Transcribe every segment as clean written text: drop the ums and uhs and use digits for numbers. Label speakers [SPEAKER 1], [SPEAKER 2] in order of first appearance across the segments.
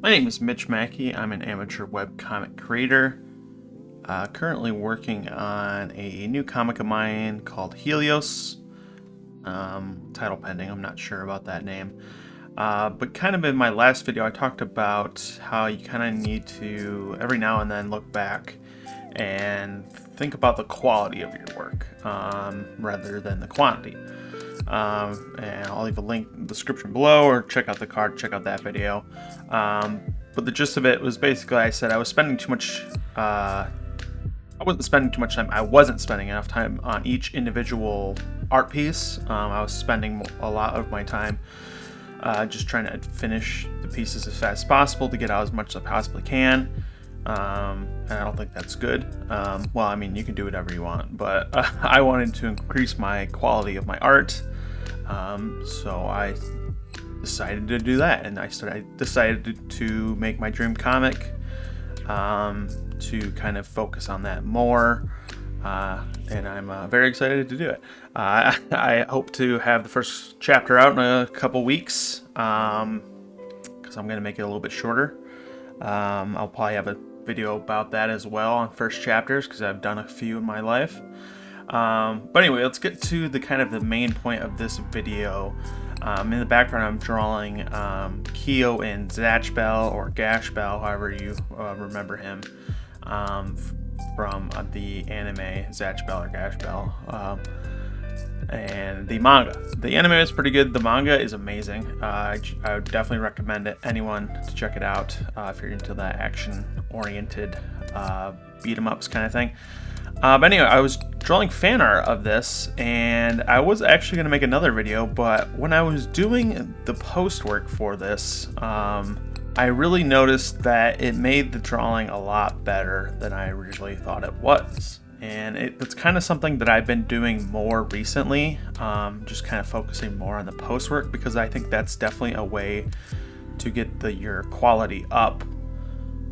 [SPEAKER 1] My name is Mitch Mackey. I'm an amateur webcomic creator. Currently working on a new comic of mine called Helios. Title pending, I'm not sure about that name. But kind of in my last video, I talked about how you kind of need to, every now and then, look back and think about the quality of your work rather than the quantity. And I'll leave a link in the description below, or check out the card, check out that video. But the gist of it was basically I said I was spending too much, I wasn't spending too much time, I wasn't spending enough time on each individual art piece. I was spending a lot of my time just trying to finish the pieces as fast as possible to get out as much as I possibly can. And I don't think that's good. Well, I mean, you can do whatever you want, but I wanted to increase my quality of my art. So I decided to do that, and I decided to make my dream comic, to kind of focus on that more. And I'm very excited to do it. I hope to have the first chapter out in a couple weeks, because I'm going to make it a little bit shorter. I'll probably have a video about that as well on first chapters, because I've done a few in my life. But anyway, let's get to the kind of the main point of this video. In the background, I'm drawing Kyo and Zatchbell, or Gashbell, however you remember him, from the anime Zatchbell or Gashbell, and the manga. The anime is pretty good. The manga is amazing. I would definitely recommend it. Anyone to check it out if you're into that action-oriented beat 'em ups kind of thing. But anyway, I was drawing fan art of this, and I was actually going to make another video, but when I was doing the post work for this, I really noticed that it made the drawing a lot better than I originally thought it was. And it's kind of something that I've been doing more recently, just kind of focusing more on the post work, because I think that's definitely a way to get your quality up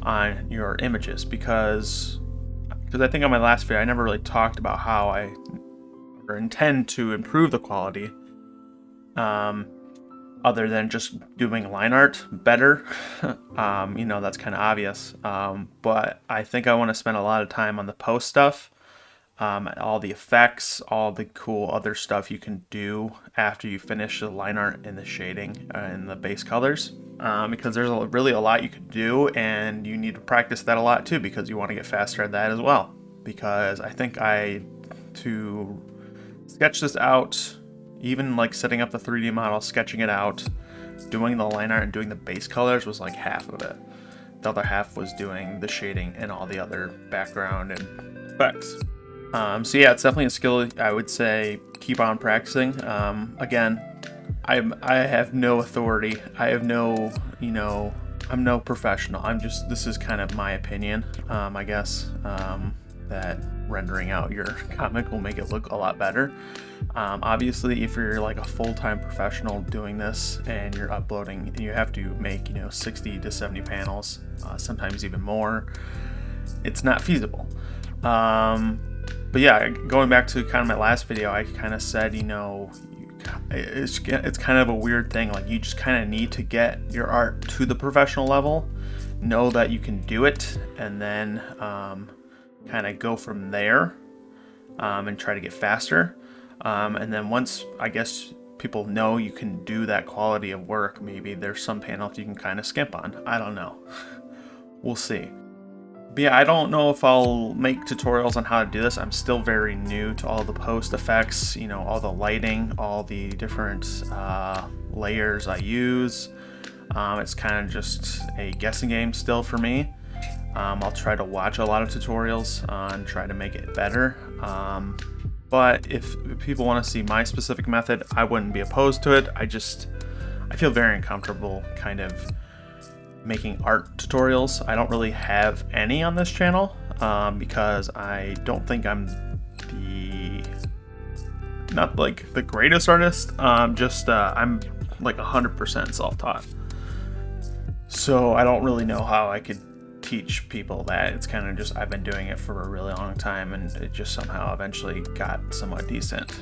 [SPEAKER 1] on your images, because I think on my last video I never really talked about how I intend to improve the quality, other than just doing line art better. You know, that's kind of obvious, but I think I want to spend a lot of time on the post stuff, all the effects, all the cool other stuff you can do after you finish the line art and the shading and the base colors, because there's really a lot you can do, and you need to practice that a lot too, because you want to get faster at that as well. Because I think to sketch this out, even like setting up the 3D model, sketching it out, doing the line art and doing the base colors was like half of it. The other half was doing the shading and all the other background and effects. So yeah, it's definitely a skill. I would say keep on practicing. Again, I have no authority. I have no, I'm no professional. This is kind of my opinion, I guess, that rendering out your comic will make it look a lot better. Obviously, if you're like a full-time professional doing this and you're uploading, you have to make 60 to 70 panels, sometimes even more. It's not feasible. But yeah, going back to kind of my last video, I kind of said, it's kind of a weird thing. Like, you just kind of need to get your art to the professional level, know that you can do it, and then kind of go from there, and try to get faster. And then once, I guess, people know you can do that quality of work, maybe there's some panels you can kind of skimp on. I don't know. We'll see. But yeah, I don't know if I'll make tutorials on how to do this. I'm still very new to all the post effects, all the lighting, all the different layers I use. It's kind of just a guessing game still for me. I'll try to watch a lot of tutorials and try to make it better. But if people want to see my specific method, I wouldn't be opposed to it. I feel very uncomfortable kind of making art tutorials. I don't really have any on this channel, because I don't think I'm not like the greatest artist. I'm like 100% self-taught. So I don't really know how I could teach people that. It's kind of just, I've been doing it for a really long time, and it just somehow eventually got somewhat decent.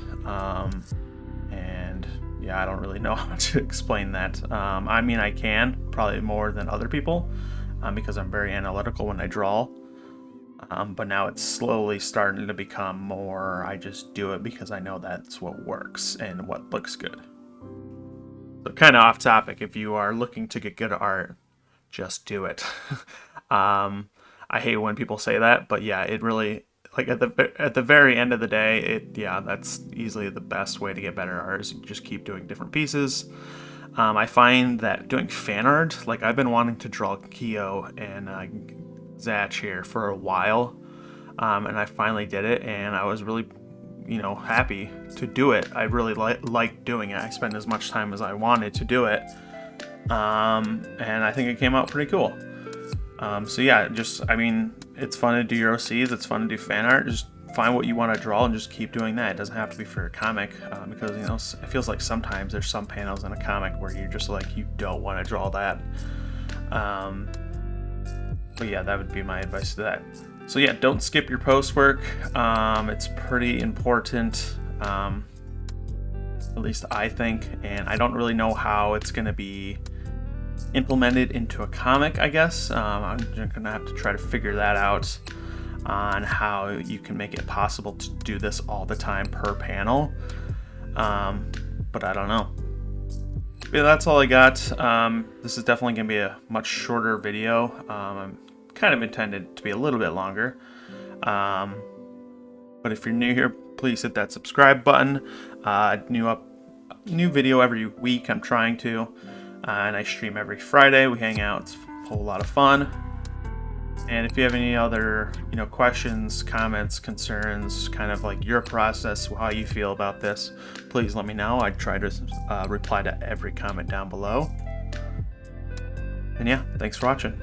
[SPEAKER 1] And yeah, I don't really know how to explain that. I mean, I can, probably more than other people, because I'm very analytical when I draw. But now it's slowly starting to become more, I just do it because I know that's what works and what looks good. So kind of off topic, if you are looking to get good at art, just do it. I hate when people say that, but yeah, it really, like at the very end of the day, that's easily the best way to get better at art is you just keep doing different pieces. I find that doing fan art, like I've been wanting to draw Kyo and Zach here for a while, and I finally did it, and I was really, happy to do it. I really liked doing it. I spent as much time as I wanted to do it, and I think it came out pretty cool. So yeah, it's fun to do your OCs. It's fun to do fan art. Just find what you want to draw and just keep doing that. It doesn't have to be for a comic, because it feels like sometimes there's some panels in a comic where you're just like, you don't want to draw that. But yeah, that would be my advice to that. So yeah, don't skip your post work. It's pretty important, at least I think, and I don't really know how it's going to be implemented into a comic, I guess. I'm going to have to try to figure that out on how you can make it possible to do this all the time per panel. But I don't know. Yeah, that's all I got. This is definitely going to be a much shorter video. I'm kind of intended to be a little bit longer. But if you're new here, please hit that subscribe button. New video every week. I'm trying to. And I stream every Friday. We hang out. It's a whole lot of fun. And if you have any other, questions, comments, concerns, kind of like your process, how you feel about this, please let me know. I try to reply to every comment down below. And yeah, thanks for watching.